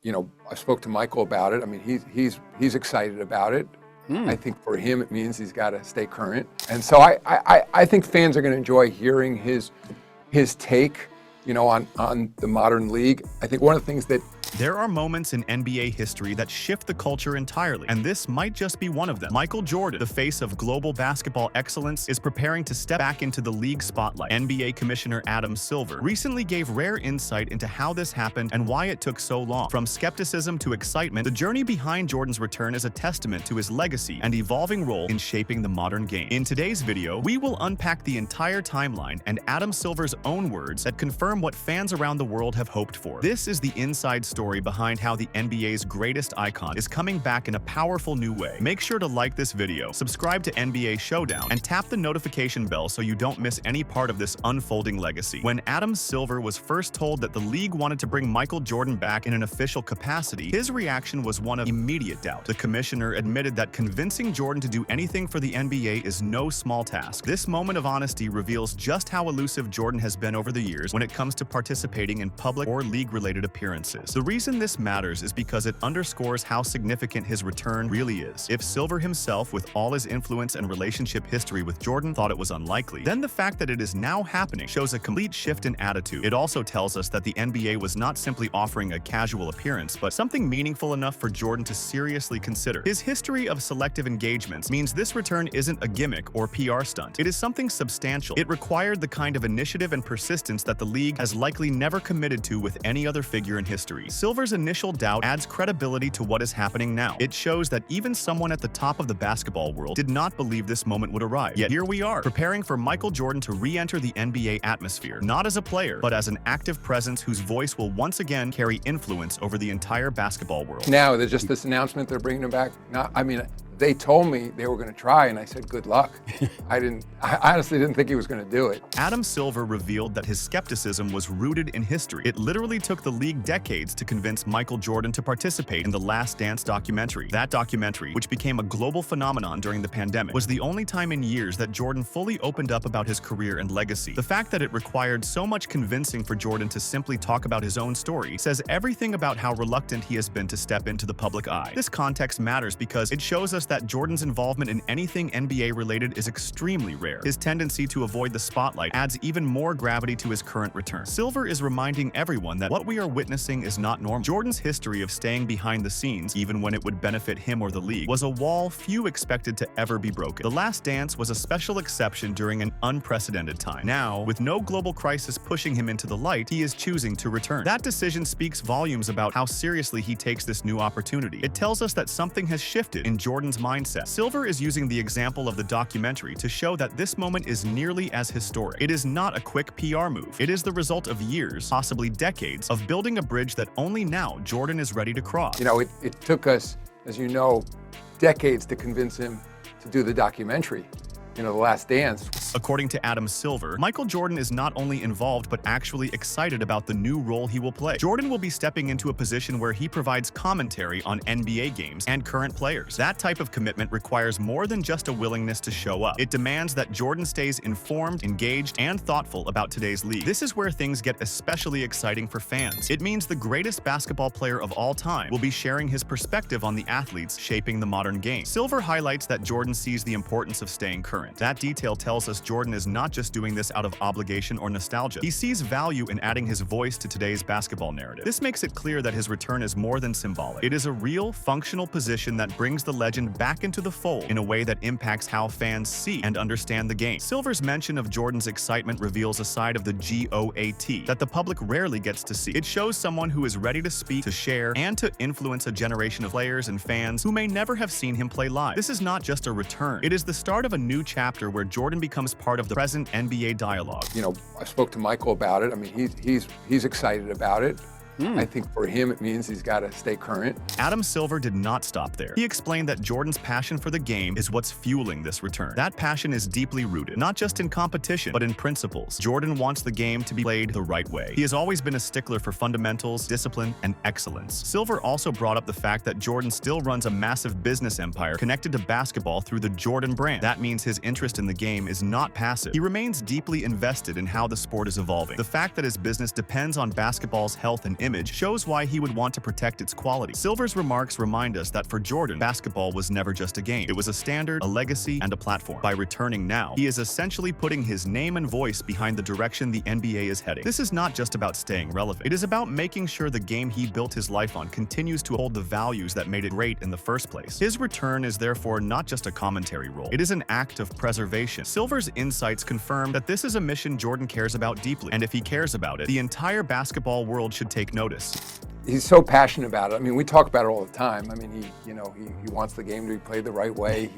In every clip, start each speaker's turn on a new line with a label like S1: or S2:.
S1: I spoke to Michael about it. I mean, he's excited about it. I think for him, it means he's got to stay current. And so I think fans are going to enjoy hearing his take, on the modern league. I think one of the things that
S2: there are moments in NBA history that shift the culture entirely, and this might just be one of them. Michael Jordan, the face of global basketball excellence, is preparing to step back into the league spotlight. NBA Commissioner Adam Silver recently gave rare insight into how this happened and why it took so long. From skepticism to excitement, the journey behind Jordan's return is a testament to his legacy and evolving role in shaping the modern game. In today's video, we will unpack the entire timeline and Adam Silver's own words that confirm what fans around the world have hoped for. This is the inside story behind how the NBA's greatest icon is coming back in a powerful new way. Make sure to like this video, subscribe to NBA Showdown, and tap the notification bell so you don't miss any part of this unfolding legacy. When Adam Silver was first told that the league wanted to bring Michael Jordan back in an official capacity, his reaction was one of immediate doubt. The commissioner admitted that convincing Jordan to do anything for the NBA is no small task. This moment of honesty reveals just how elusive Jordan has been over the years when it comes to participating in public or league-related appearances. The reason this matters is because it underscores how significant his return really is. If Silver himself, with all his influence and relationship history with Jordan, thought it was unlikely, then the fact that it is now happening shows a complete shift in attitude. It also tells us that the NBA was not simply offering a casual appearance, but something meaningful enough for Jordan to seriously consider. His history of selective engagements means this return isn't a gimmick or PR stunt. It is something substantial. It required the kind of initiative and persistence that the league has likely never committed to with any other figure in history. Silver's initial doubt adds credibility to what is happening now. It shows that even someone at the top of the basketball world did not believe this moment would arrive. Yet here we are, preparing for Michael Jordan to re-enter the NBA atmosphere, not as a player, but as an active presence whose voice will once again carry influence over the entire basketball world.
S1: now there's just this announcement they're bringing him back. They told me they were going to try, and I said, good luck. I honestly didn't think he was going to do it.
S2: Adam Silver revealed that his skepticism was rooted in history. It literally took the league decades to convince Michael Jordan to participate in the Last Dance documentary. That documentary, which became a global phenomenon during the pandemic, was the only time in years that Jordan fully opened up about his career and legacy. The fact that it required so much convincing for Jordan to simply talk about his own story says everything about how reluctant he has been to step into the public eye. This context matters because it shows us that Jordan's involvement in anything NBA related is extremely rare. His tendency to avoid the spotlight adds even more gravity to his current return. Silver is reminding everyone that what we are witnessing is not normal. Jordan's history of staying behind the scenes, even when it would benefit him or the league, was a wall few expected to ever be broken. The Last Dance was a special exception during an unprecedented time. Now, with no global crisis pushing him into the light, he is choosing to return. That decision speaks volumes about how seriously he takes this new opportunity. It tells us that something has shifted in Jordan's mindset. Silver is using the example of the documentary to show that this moment is nearly as historic. It is not a quick PR move. It is the result of years, possibly decades, of building a bridge that only now Jordan is ready to cross.
S1: It took us, as you know, decades to convince him to do the documentary. The Last Dance.
S2: According to Adam Silver, Michael Jordan is not only involved but actually excited about the new role he will play. Jordan will be stepping into a position where he provides commentary on NBA games and current players. That type of commitment requires more than just a willingness to show up. It demands that Jordan stays informed, engaged, and thoughtful about today's league. This is where things get especially exciting for fans. It means the greatest basketball player of all time will be sharing his perspective on the athletes shaping the modern game. Silver highlights that Jordan sees the importance of staying current. That detail tells us Jordan is not just doing this out of obligation or nostalgia. He sees value in adding his voice to today's basketball narrative. This makes it clear that his return is more than symbolic. It is a real, functional position that brings the legend back into the fold in a way that impacts how fans see and understand the game. Silver's mention of Jordan's excitement reveals a side of the GOAT that the public rarely gets to see. It shows someone who is ready to speak, to share, and to influence a generation of players and fans who may never have seen him play live. This is not just a return. It is the start of a new chapter where Jordan becomes part of the present NBA dialogue.
S1: I spoke to Michael about it. I mean, he's excited about it. I think for him, it means he's got to stay current.
S2: Adam Silver did not stop there. He explained that Jordan's passion for the game is what's fueling this return. That passion is deeply rooted, not just in competition, but in principles. Jordan wants the game to be played the right way. He has always been a stickler for fundamentals, discipline, and excellence. Silver also brought up the fact that Jordan still runs a massive business empire connected to basketball through the Jordan brand. That means his interest in the game is not passive. He remains deeply invested in how the sport is evolving. The fact that his business depends on basketball's health and image shows why he would want to protect its quality. Silver's remarks remind us that for Jordan, basketball was never just a game. It was a standard, a legacy, and a platform. By returning now, he is essentially putting his name and voice behind the direction the NBA is heading. This is not just about staying relevant. It is about making sure the game he built his life on continues to hold the values that made it great in the first place. His return is therefore not just a commentary role. It is an act of preservation. Silver's insights confirm that this is a mission Jordan cares about deeply, and if he cares about it, the entire basketball world should take notice.
S1: He's so passionate about it. I mean, we talk about it all the time. I mean, he wants the game to be played the right way.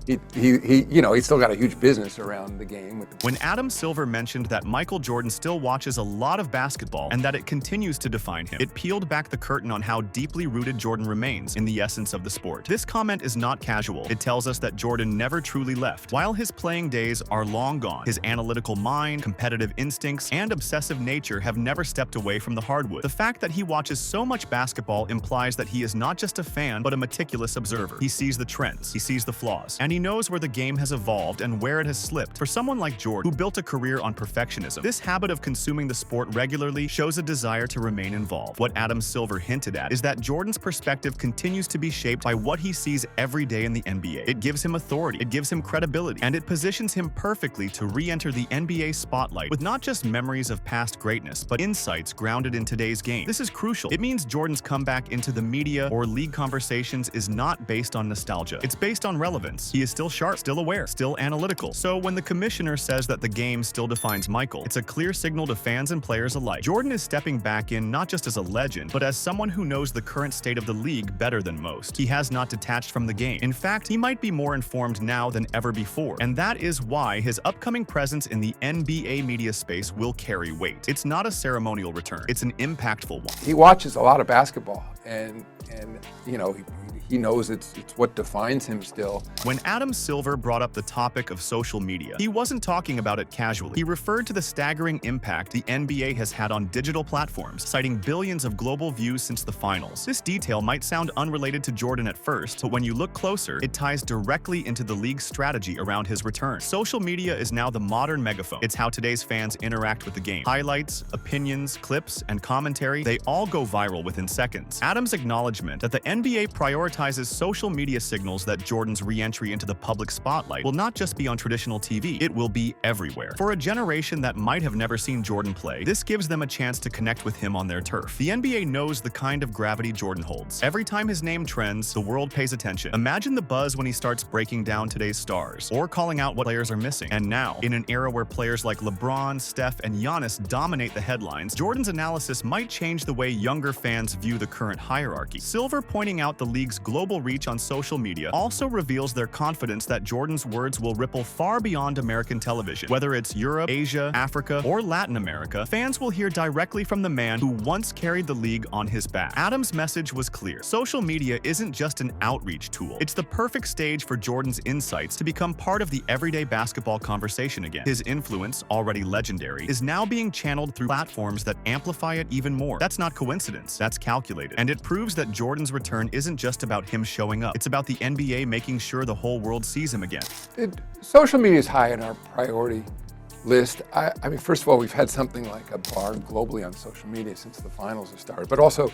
S1: He's still got a huge business around the game.
S2: When Adam Silver mentioned that Michael Jordan still watches a lot of basketball and that it continues to define him, it peeled back the curtain on how deeply rooted Jordan remains in the essence of the sport. This comment is not casual. It tells us that Jordan never truly left. While his playing days are long gone, his analytical mind, competitive instincts, and obsessive nature have never stepped away from the hardwood. The fact that he watches so much basketball implies that he is not just a fan, but a meticulous observer. He sees the trends, he sees the flaws, and he knows where the game has evolved and where it has slipped. For someone like Jordan, who built a career on perfectionism, this habit of consuming the sport regularly shows a desire to remain involved. What Adam Silver hinted at is that Jordan's perspective continues to be shaped by what he sees every day in the NBA. It gives him authority, it gives him credibility, and it positions him perfectly to re-enter the NBA spotlight with not just memories of past greatness, but insights grounded in today's game. This is crucial. It means Jordan's comeback into the media or league conversations is not based on nostalgia. It's based on relevance. He is still sharp, still aware, still analytical. So when the commissioner says that the game still defines Michael, it's a clear signal to fans and players alike. Jordan is stepping back in not just as a legend, but as someone who knows the current state of the league better than most. He has not detached from the game. In fact, he might be more informed now than ever before, and that is why his upcoming presence in the NBA media space will carry weight. It's not a ceremonial return, it's an impactful one.
S1: He watches a lot of basketball, and he knows it's what defines him still.
S2: When Adam Silver brought up the topic of social media, he wasn't talking about it casually. He referred to the staggering impact the NBA has had on digital platforms, citing billions of global views since the finals. This detail might sound unrelated to Jordan at first, but when you look closer, it ties directly into the league's strategy around his return. Social media is now the modern megaphone. It's how today's fans interact with the game. Highlights, opinions, clips, and commentary, they all go viral within seconds. Adam's acknowledgement that the NBA prioritizes social media signals that Jordan's re-entry into the public spotlight will not just be on traditional TV, it will be everywhere. For a generation that might have never seen Jordan play, this gives them a chance to connect with him on their turf. The NBA knows the kind of gravity Jordan holds. Every time his name trends, the world pays attention. Imagine the buzz when he starts breaking down today's stars, or calling out what players are missing. And now, in an era where players like LeBron, Steph, and Giannis dominate the headlines, Jordan's analysis might change the way younger fans view the current hierarchy. Silver pointing out the league's global reach on social media also reveals their confidence that Jordan's words will ripple far beyond American television. Whether it's Europe, Asia, Africa, or Latin America, fans will hear directly from the man who once carried the league on his back. Adam's message was clear. Social media isn't just an outreach tool. It's the perfect stage for Jordan's insights to become part of the everyday basketball conversation again. His influence, already legendary, is now being channeled through platforms that amplify it even more. That's not coincidence, that's calculated. And it proves that Jordan's return isn't just about him showing up. It's about the NBA making sure the whole world sees him again.
S1: Social media is high on our priority list. I mean, first of all, we've had something like a bar globally on social media since the finals have started, but also,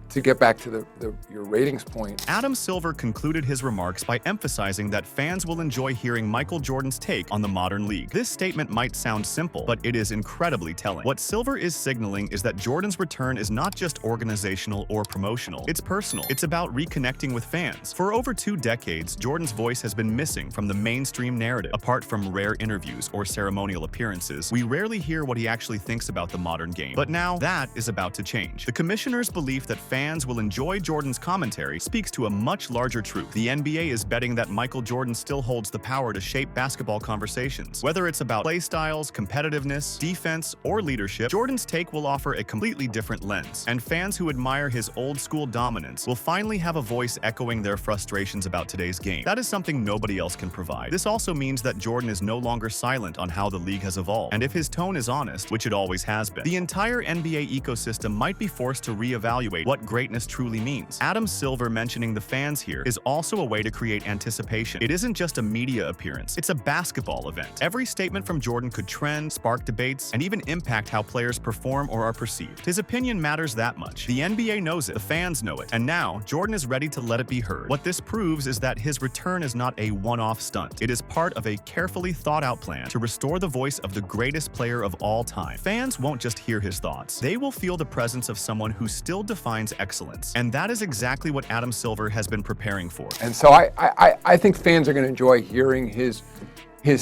S1: to get back to your ratings point,
S2: Adam Silver concluded his remarks by emphasizing that fans will enjoy hearing Michael Jordan's take on the modern league. This statement might sound simple, but it is incredibly telling. What Silver is signaling is that Jordan's return is not just organizational or promotional. It's personal. It's about reconnecting with fans. For over 2 decades, Jordan's voice has been missing from the mainstream narrative. Apart from rare interviews or ceremonial appearances, we rarely hear what he actually thinks about the modern game. But now, that is about to change. The commissioner's belief that fans will enjoy Jordan's commentary speaks to a much larger truth. The NBA is betting that Michael Jordan still holds the power to shape basketball conversations. Whether it's about play styles, competitiveness, defense, or leadership, Jordan's take will offer a completely different lens. And fans who admire his old-school dominance will finally have a voice echoing their frustrations about today's game. That is something nobody else can provide. This also means that Jordan is no longer silent on how the league has evolved. And if his tone is honest, which it always has been, the entire NBA ecosystem might be forced to reevaluate what greatness truly means. Adam Silver mentioning the fans here is also a way to create anticipation. It isn't just a media appearance, it's a basketball event. Every statement from Jordan could trend, spark debates, and even impact how players perform or are perceived. His opinion matters that much. The NBA knows it, the fans know it, and now Jordan is ready to let it be heard. What this proves is that his return is not a one-off stunt. It is part of a carefully thought-out plan to restore the voice of the greatest player of all time. Fans won't just hear his thoughts. They will feel the presence of someone who still defines excellence. And that is exactly what Adam Silver has been preparing for.
S1: And so I think fans are going to enjoy hearing his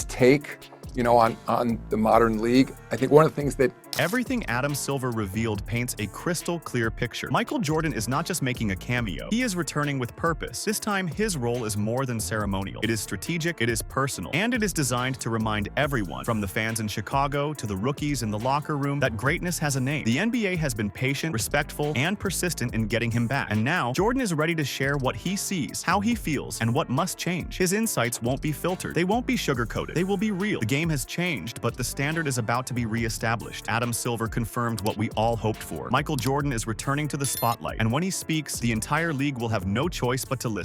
S1: take, you know, on the modern league. I think one of the things that
S2: Everything Adam Silver revealed paints a crystal clear picture. Michael Jordan is not just making a cameo, he is returning with purpose. This time, his role is more than ceremonial. It is strategic, it is personal, and it is designed to remind everyone, from the fans in Chicago to the rookies in the locker room, that greatness has a name. The NBA has been patient, respectful, and persistent in getting him back. And now, Jordan is ready to share what he sees, how he feels, and what must change. His insights won't be filtered. They won't be sugar-coated. They will be real. The game has changed, but the standard is about to be re-established. Adam Silver confirmed what we all hoped for. Michael Jordan is returning to the spotlight, and when he speaks, the entire league will have no choice but to listen.